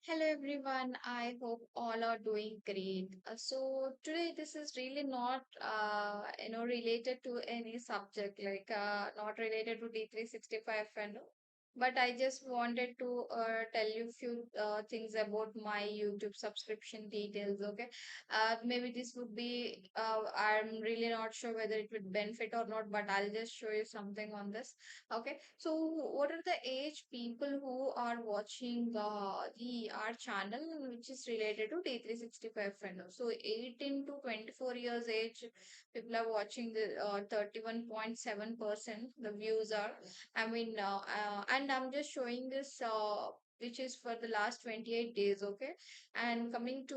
Hello everyone, I hope all are doing great. So today this is really not related to any subject not related to D365 and all, but I just wanted to tell you few things about my YouTube subscription details. Okay, maybe this would be I'm really not sure whether it would benefit or not, but I'll just show you something on this. Okay, so what are the age people who are watching the our channel, which is related to D365 Fender? So 18 to 24 years age people are watching the 31.7% the views are. And I'm just showing this. Which is for the last 28 days, okay? And coming to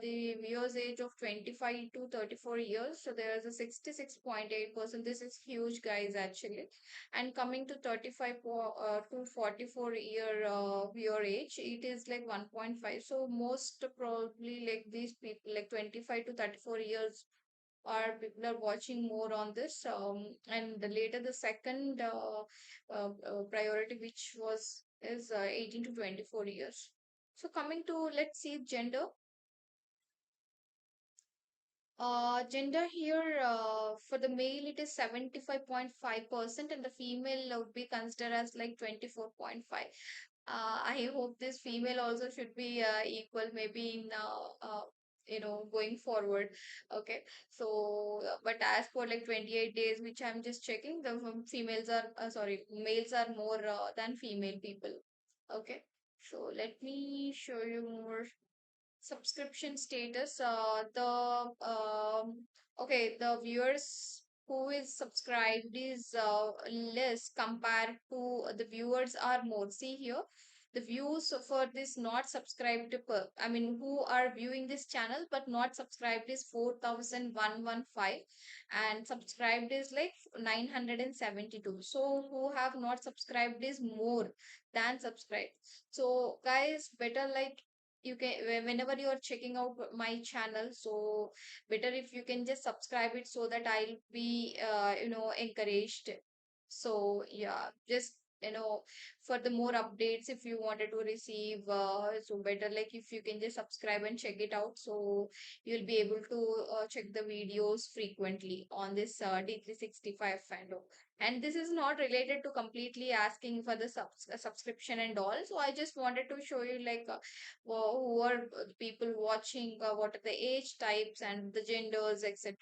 the viewers age of 25 to 34 years, so there is a 66.8%. This is huge, guys, actually. And coming to 35 to 44 year your age, it is like 1.5. So most probably like these people like 25 to 34 years are people are watching more on this. And later the second priority, which was is 18 to 24 years. So coming to, let's see, gender. Gender here, for the male it is 75.5%, and the female would be considered as like 24.5. I hope this female also should be equal, maybe in going forward. Okay, so but as for like 28 days, which I'm just checking, the females are sorry, males are more than female people. Okay, so let me show you more subscription status. The viewers who is subscribed is less compared to the viewers are more. See here, the views for this not subscribed I mean, who are viewing this channel but not subscribed is 4,115, and subscribed is like 972. So who have not subscribed is more than subscribed. So guys, better like you can whenever you are checking out my channel, so better if you can just subscribe it so that I'll be encouraged. So yeah, just for the more updates, if you wanted to receive, so better like if you can just subscribe and check it out, so you'll be able to check the videos frequently on this D365 fandom. And this is not related to completely asking for the subscription and all, so I just wanted to show you like who are the people watching, what are the age types and the genders, etc.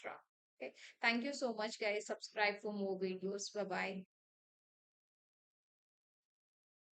Okay, thank you so much, guys. Subscribe for more videos. Bye bye.